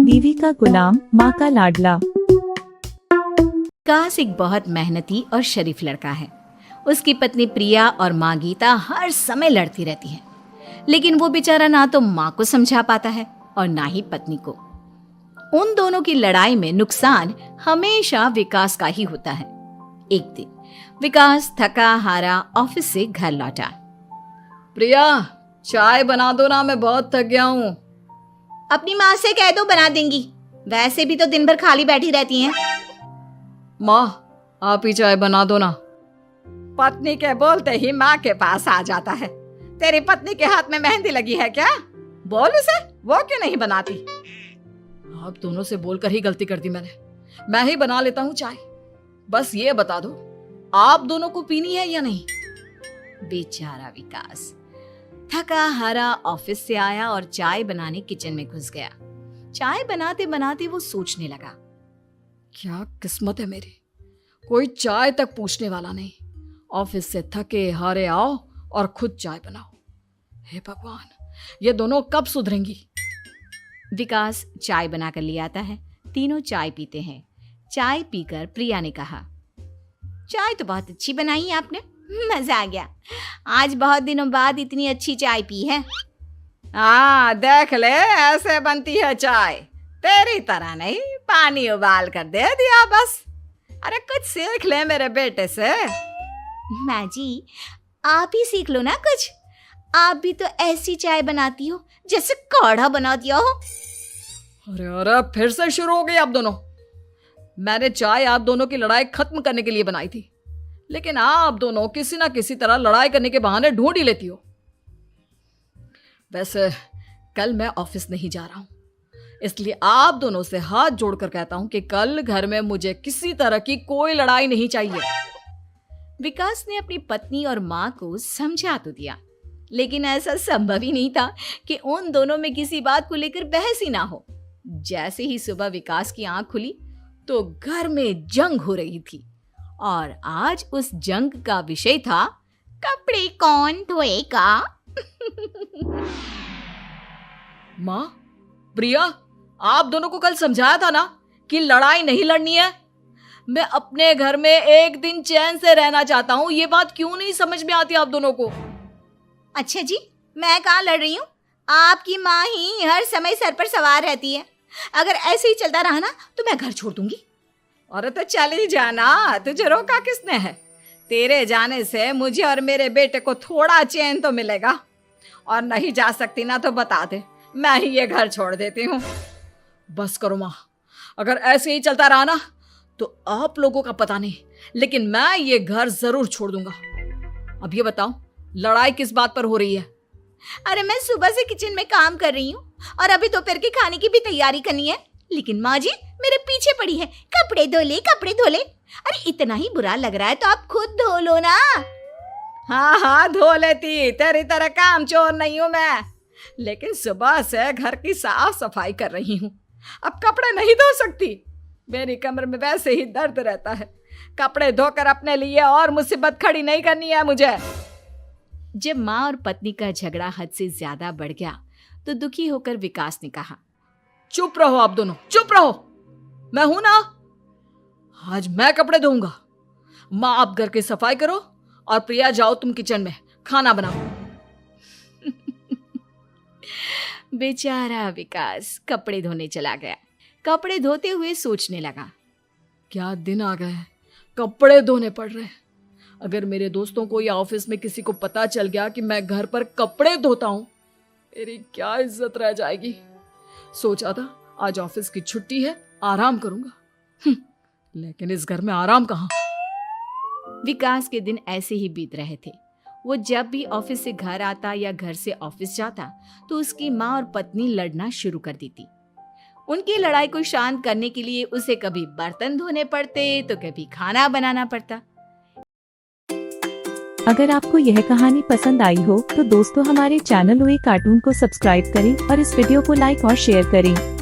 बीवी का गुलाम, माँ का लाडला। विकास एक बहुत मेहनती और शरीफ लड़का है। उसकी पत्नी प्रिया और माँ गीता हर समय लड़ती रहती है, लेकिन वो बेचारा ना तो माँ को समझा पाता है और ना ही पत्नी को। उन दोनों की लड़ाई में नुकसान हमेशा विकास का ही होता है। एक दिन विकास थका हारा ऑफिस से घर लौटा। प्रिया, चाय बना दो ना, मैं बहुत थक गया हूँ। अपनी माँ से कह दो, बना देंगी। वैसे भी तो दिन भर खाली बैठी रहती हैं। माँ, आप ही चाय बना दो ना। पत्नी के बोलते ही माँ के पास आ जाता है। तेरी पत्नी के हाथ में मेहंदी लगी है क्या? बोल उसे, वो क्यों नहीं बनाती? आप दोनों से बोलकर ही गलती कर दी मैंने। मैं ही बना लेता हूँ चाय। बस ये बता दो, आप दोनों को पीनी है या नहीं? बेचारा विकास थका हारा ऑफिस से आया और चाय बनाने किचन में घुस गया। चाय बनाते बनाते वो सोचने लगा, क्या किस्मत है मेरी, कोई चाय तक पूछने वाला नहीं। ऑफिस से थके हारे आओ और खुद चाय बनाओ। हे भगवान, ये दोनों कब सुधरेंगी? विकास चाय बनाकर ले आता है। तीनों चाय पीते हैं। चाय पीकर प्रिया ने कहा, चाय तो बहुत अच्छी बनाई है आपने, मजा आ गया। आज बहुत दिनों बाद इतनी अच्छी चाय पी है। हाँ, देख ले, ऐसे बनती है चाय। तेरी तरह नहीं, पानी उबाल कर दे दिया बस। अरे कुछ सीख ले मेरे बेटे से। माँ जी, आप ही सीख लो ना कुछ। आप भी तो ऐसी चाय बनाती हो जैसे काढ़ा बना दिया हो। अरे फिर से शुरू हो गई आप दोनों। मैंने चाय आप दोनों की लड़ाई खत्म करने के लिए बनाई थी, लेकिन आप दोनों किसी ना किसी तरह लड़ाई करने के बहाने ढूंढ ही लेती हो। वैसे कल मैं ऑफिस नहीं जा रहा हूं, इसलिए आप दोनों से हाथ जोड़कर कहता हूं कि कल घर में मुझे किसी तरह की कोई लड़ाई नहीं चाहिए। विकास ने अपनी पत्नी और माँ को समझा तो दिया, लेकिन ऐसा संभव ही नहीं था कि उन दोनों में किसी बात को लेकर बहस ही ना हो। जैसे ही सुबह विकास की आंख खुली तो घर में जंग हो रही थी, और आज उस जंग का विषय था कपड़े कौन धोएगा। माँ, प्रिया, आप दोनों को कल समझाया था ना कि लड़ाई नहीं लड़नी है। मैं अपने घर में एक दिन चैन से रहना चाहता हूँ। ये बात क्यों नहीं समझ में आती आप दोनों को? अच्छा जी, मैं कहाँ लड़ रही हूँ? आपकी माँ ही हर समय सर पर सवार रहती है। अगर ऐसे ही चलता रहा ना तो मैं घर छोड़ दूंगी। अरे तो चली जाना, तुझे रोका किसने है? तेरे जाने से मुझे और मेरे बेटे को थोड़ा चैन तो मिलेगा। और नहीं जा सकती ना तो बता दे, मैं ही ये घर छोड़ देती हूँ। बस करो माँ, अगर ऐसे ही चलता रहा ना तो आप लोगों का पता नहीं, लेकिन मैं ये घर जरूर छोड़ दूंगा। अब ये बताओ, लड़ाई किस बात पर हो रही है? अरे मैं सुबह से किचन में काम कर रही हूँ और अभी दोपहर के खाने की भी तैयारी करनी है, लेकिन माँ जी मेरे पीछे पड़ी है, कपड़े धो ले, कपड़े धो ले। अरे इतना ही बुरा लग रहा है तो आप खुद धो लो ना। हाँ हाँ, धो लेती, तेरी तरह काम चोर नहीं हूं मैं, लेकिन सुबह से घर की साफ सफाई कर रही हूँ, अब कपड़े नहीं धो सकती। मेरी कमर में वैसे ही दर्द रहता है। कपड़े धोकर अपने लिए और मुसीबत खड़ी नहीं करनी है मुझे। जब माँ और पत्नी का झगड़ा हद से ज्यादा बढ़ गया तो दुखी होकर विकास ने कहा, चुप रहो आप दोनों, चुप रहो। मैं हूं ना, आज मैं कपड़े धोऊंगा। माँ, आप घर की सफाई करो और प्रिया, जाओ तुम किचन में खाना बनाओ। बेचारा विकास कपड़े धोने चला गया। कपड़े धोते हुए सोचने लगा, क्या दिन आ गए, कपड़े धोने पड़ रहे हैं। अगर मेरे दोस्तों को या ऑफिस में किसी को पता चल गया कि मैं घर पर कपड़े धोता हूं, मेरी क्या इज्जत रह जाएगी। सोचा था आज ऑफिस की छुट्टी है, आराम करूंगा, लेकिन इस घर में आराम कहाँ। विकास के दिन ऐसे ही बीत रहे थे। वो जब भी ऑफिस से घर आता या घर से ऑफिस जाता तो उसकी माँ और पत्नी लड़ना शुरू कर देती। उनकी लड़ाई को शांत करने के लिए उसे कभी बर्तन धोने पड़ते तो कभी खाना बनाना पड़ता। अगर आपको यह कहानी पसंद आई हो तो दोस्तों हमारे चैनल ओए कार्टून को सब्सक्राइब करें और इस वीडियो को लाइक और शेयर करें।